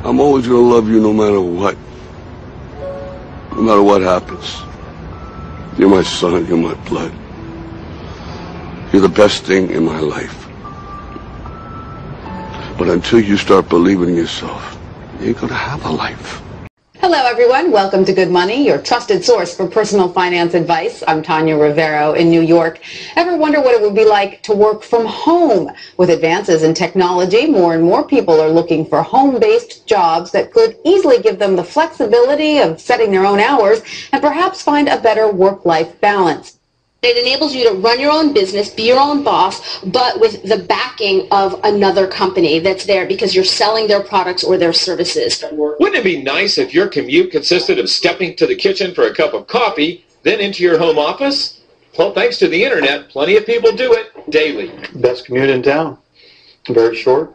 I'm always going to love you no matter what. No matter what happens. You're my son, you're my blood. You're the best thing in my life. But until you start believing in yourself, you ain't going to have a life. Hello, everyone. Welcome to Good Money, your trusted source for personal finance advice. I'm Tanya Rivero in New York. Ever wonder what it would be like to work from home? With advances in technology, more and more people are looking for home-based jobs that could easily give them the flexibility of setting their own hours and perhaps find a better work-life balance. It enables you to run your own business, be your own boss, but with the backing of another company that's there because you're selling their products or their services. Wouldn't it be nice if your commute consisted of stepping to the kitchen for a cup of coffee, then into your home office? Well, thanks to the internet, plenty of people do it daily. Best commute in town. Very short.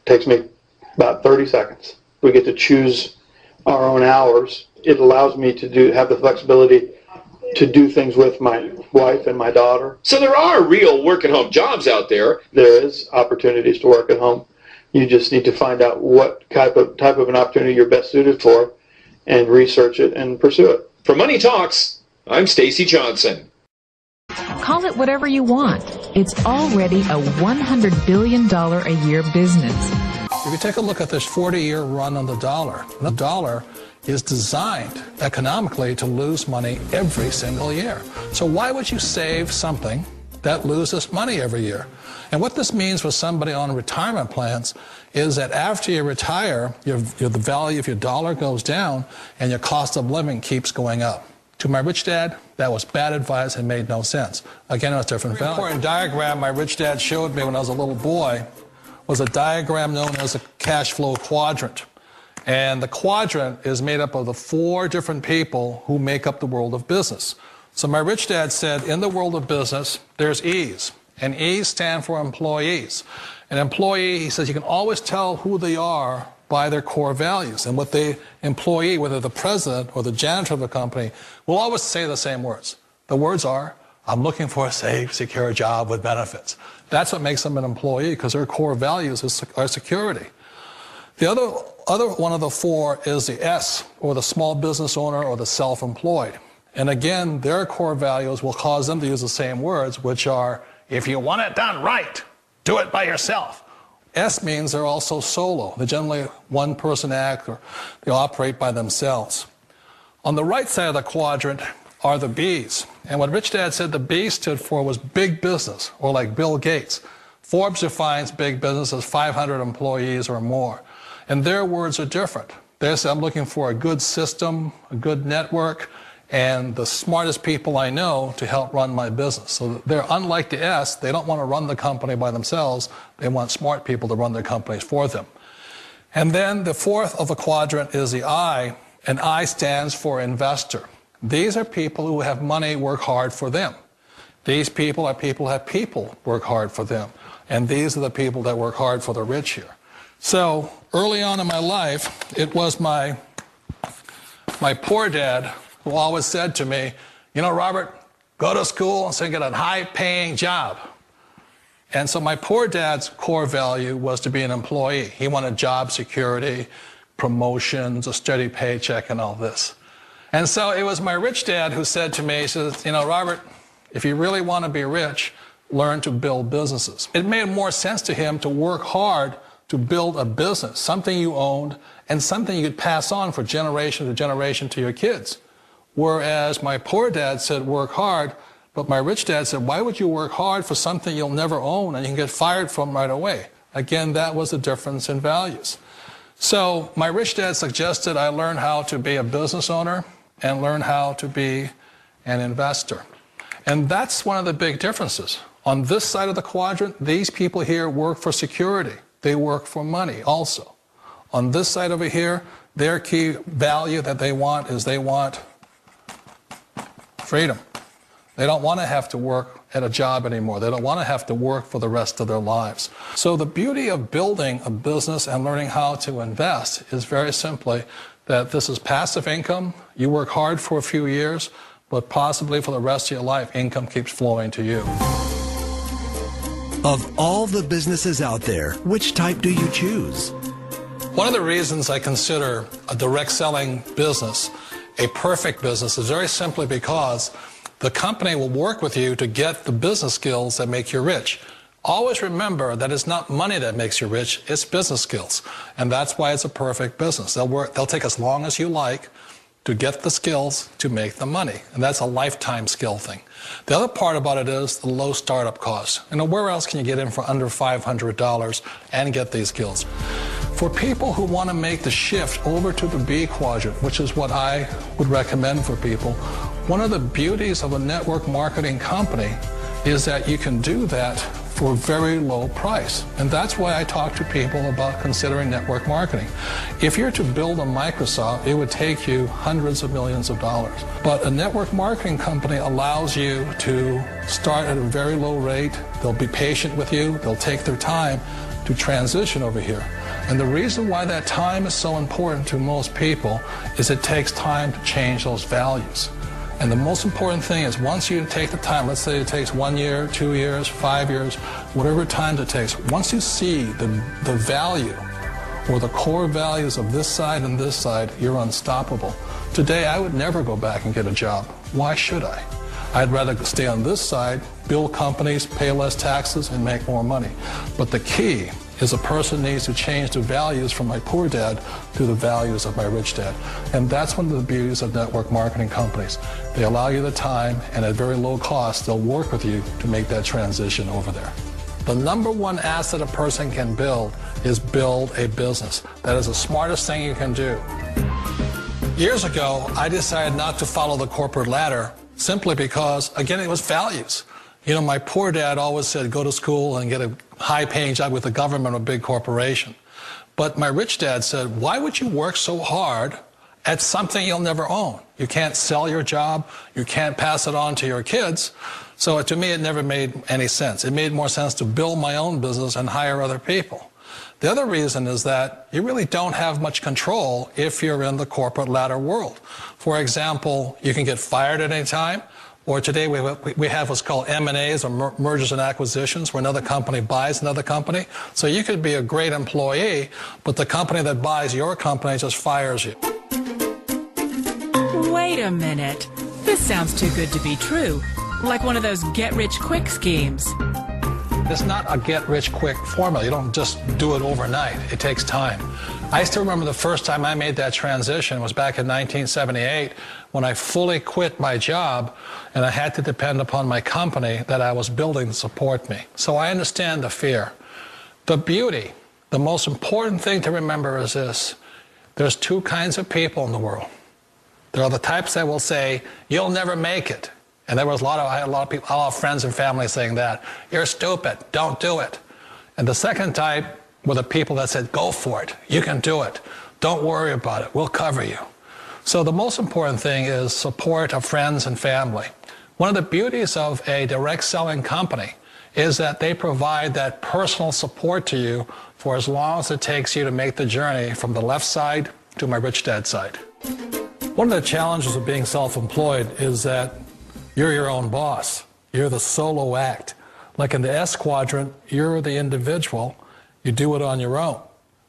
Takes me about 30 seconds. We get to choose our own hours. It allows me to have the flexibility to do things with my wife and my daughter. So there are real work-at-home jobs out there. There is opportunities to work at home. You just need to find out what type of an opportunity you're best suited for and research it and pursue it. For Money Talks, I'm Stacy Johnson. Call it whatever you want. It's already a $100 billion a year business. If you take a look at this 40-year run on the dollar is designed economically to lose money every single year. So why would you save something that loses money every year? And what this means for somebody on retirement plans is that after you retire, the value of your dollar goes down and your cost of living keeps going up. To my rich dad, that was bad advice and made no sense. Again, it was different value. An important diagram my rich dad showed me when I was a little boy was a diagram known as a cash flow quadrant. And the quadrant is made up of the 4 different people who make up the world of business. So my rich dad said, in the world of business, there's E's. And E's stand for employees. An employee, he says, you can always tell who they are by their core values. And what the employee, whether the president or the janitor of a company, will always say the same words. The words are, I'm looking for a safe, secure job with benefits. That's what makes them an employee, because their core values are security. The other one of the 4 is the S, or the small business owner or the self-employed. And again, their core values will cause them to use the same words, which are, if you want it done right, do it by yourself. S means they're also solo. They're generally one-person act, or they operate by themselves. On the right side of the quadrant are the B's. And what Rich Dad said the B stood for was big business, or like Bill Gates. Forbes defines big business as 500 employees or more. And their words are different. They say, I'm looking for a good system, a good network, and the smartest people I know to help run my business. So they're unlike the S. They don't want to run the company by themselves. They want smart people to run their companies for them. And then the 4th of the quadrant is the I, and I stands for investor. These are people who have money work hard for them. These people are people who have people work hard for them. And these are the people that work hard for the rich here. So early on in my life, it was my poor dad who always said to me, you know, Robert, go to school and so get a high-paying job. And so my poor dad's core value was to be an employee. He wanted job security, promotions, a steady paycheck, and all this. And so it was my rich dad who said to me, he says, you know, Robert, if you really want to be rich, learn to build businesses. It made more sense to him to work hard to build a business, something you owned and something you could pass on for generation to generation to your kids. Whereas my poor dad said work hard, but my rich dad said, why would you work hard for something you'll never own and you can get fired from right away? Again, that was the difference in values. So my rich dad suggested I learn how to be a business owner and learn how to be an investor. And that's one of the big differences. On this side of the quadrant, these people here work for security. They work for money also. On this side over here, their key value that they want is they want freedom. They don't want to have to work at a job anymore. They don't want to have to work for the rest of their lives. So the beauty of building a business and learning how to invest is very simply that this is passive income. You work hard for a few years, but possibly for the rest of your life, income keeps flowing to you. Of all the businesses out there, which type do you choose? One of the reasons I consider a direct selling business a perfect business is very simply because the company will work with you to get the business skills that make you rich. Always remember that it's not money that makes you rich, it's business skills. And that's why it's a perfect business. They'll take as long as you like to get the skills to make the money. And that's a lifetime skill thing. The other part about it is the low startup cost. Where else can you get in for under $500 and get these skills? For people who want to make the shift over to the B quadrant, which is what I would recommend for people, one of the beauties of a network marketing company is that you can do that for a very low price. And that's why I talk to people about considering network marketing. If you're to build a Microsoft, it would take you hundreds of millions of dollars. But a network marketing company allows you to start at a very low rate. They'll be patient with you. They'll take their time to transition over here. And the reason why that time is so important to most people is it takes time to change those values. And the most important thing is once you take the time, let's say it takes 1 year, 2 years, 5 years, whatever time it takes, once you see the value or the core values of this side and this side, you're unstoppable. Today, I would never go back and get a job. Why should I? I'd rather stay on this side, build companies, pay less taxes, and make more money. But the key is a person needs to change the values from my poor dad to the values of my rich dad. And that's one of the beauties of network marketing companies. They allow you the time, and at very low cost, they'll work with you to make that transition over there. The number one asset a person can build is build a business. That is the smartest thing you can do. Years ago, I decided not to follow the corporate ladder simply because, again, it was values. My poor dad always said, go to school and get a high-paying job with the government or a big corporation. But my rich dad said, why would you work so hard at something you'll never own? You can't sell your job. You can't pass it on to your kids. So to me, it never made any sense. It made more sense to build my own business and hire other people. The other reason is that you really don't have much control if you're in the corporate ladder world. For example, you can get fired at any time. Or today we have what's called M&As, or mergers and acquisitions, where another company buys another company. So you could be a great employee, but the company that buys your company just fires you. Wait a minute. This sounds too good to be true. Like one of those get-rich-quick schemes. It's not a get-rich-quick formula. You don't just do it overnight. It takes time. I still remember the first time I made that transition was back in 1978 when I fully quit my job and I had to depend upon my company that I was building to support me. So I understand the fear. The beauty, the most important thing to remember is this. There's two kinds of people in the world. There are the types that will say, you'll never make it. And I had a lot of people, a lot of friends and family saying that. You're stupid, don't do it. And the second type were the people that said, go for it, you can do it. Don't worry about it, we'll cover you. So the most important thing is support of friends and family. One of the beauties of a direct selling company is that they provide that personal support to you for as long as it takes you to make the journey from the left side to my rich dad side. One of the challenges of being self-employed is that you're your own boss. You're the solo act. Like in the S quadrant, you're the individual. You do it on your own.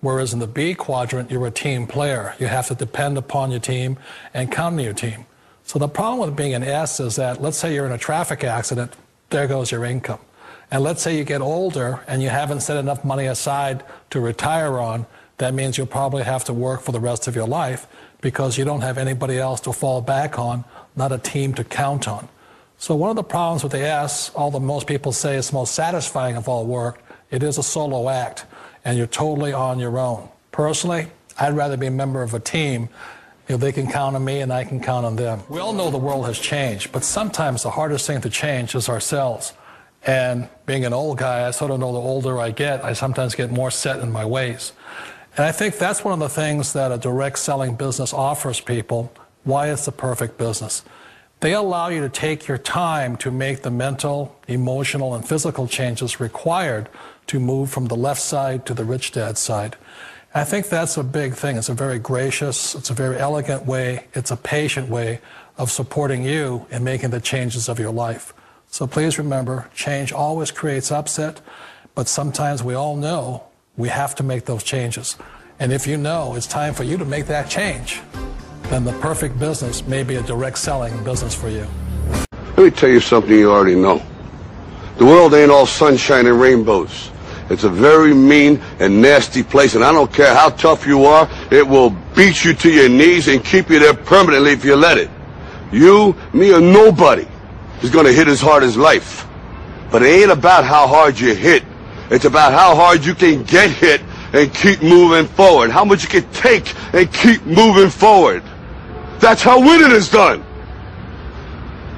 Whereas in the B quadrant, you're a team player. You have to depend upon your team and count on your team. So the problem with being an S is that, let's say you're in a traffic accident, there goes your income. And let's say you get older and you haven't set enough money aside to retire on, that means you'll probably have to work for the rest of your life because you don't have anybody else to fall back on, not a team to count on. So one of the problems with the S, although most people say it's the most satisfying of all work, it is a solo act, and you're totally on your own. Personally, I'd rather be a member of a team. They can count on me and I can count on them. We all know the world has changed, but sometimes the hardest thing to change is ourselves. And being an old guy, I sort of know the older I get, I sometimes get more set in my ways. And I think that's one of the things that a direct selling business offers people, why it's the perfect business. They allow you to take your time to make the mental, emotional, and physical changes required to move from the left side to the rich dad side. I think that's a big thing. It's a very gracious, it's a very elegant way, it's a patient way of supporting you in making the changes of your life. So please remember, change always creates upset, but sometimes we all know we have to make those changes. And if you know it's time for you to make that change, then the perfect business may be a direct selling business for you. Let me tell you something you already know. The world ain't all sunshine and rainbows. It's a very mean and nasty place, and I don't care how tough you are, it will beat you to your knees and keep you there permanently if you let it. You, me, or nobody is going to hit as hard as life. But it ain't about how hard you hit. It's about how hard you can get hit and keep moving forward. How much you can take and keep moving forward. That's how winning is done.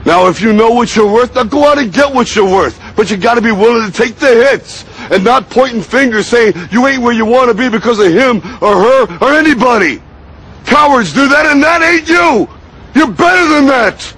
Now, if you know what you're worth, now go out and get what you're worth. But you got to be willing to take the hits and not pointing fingers saying you ain't where you want to be because of him or her or anybody. Cowards do that, and that ain't you. You're better than that.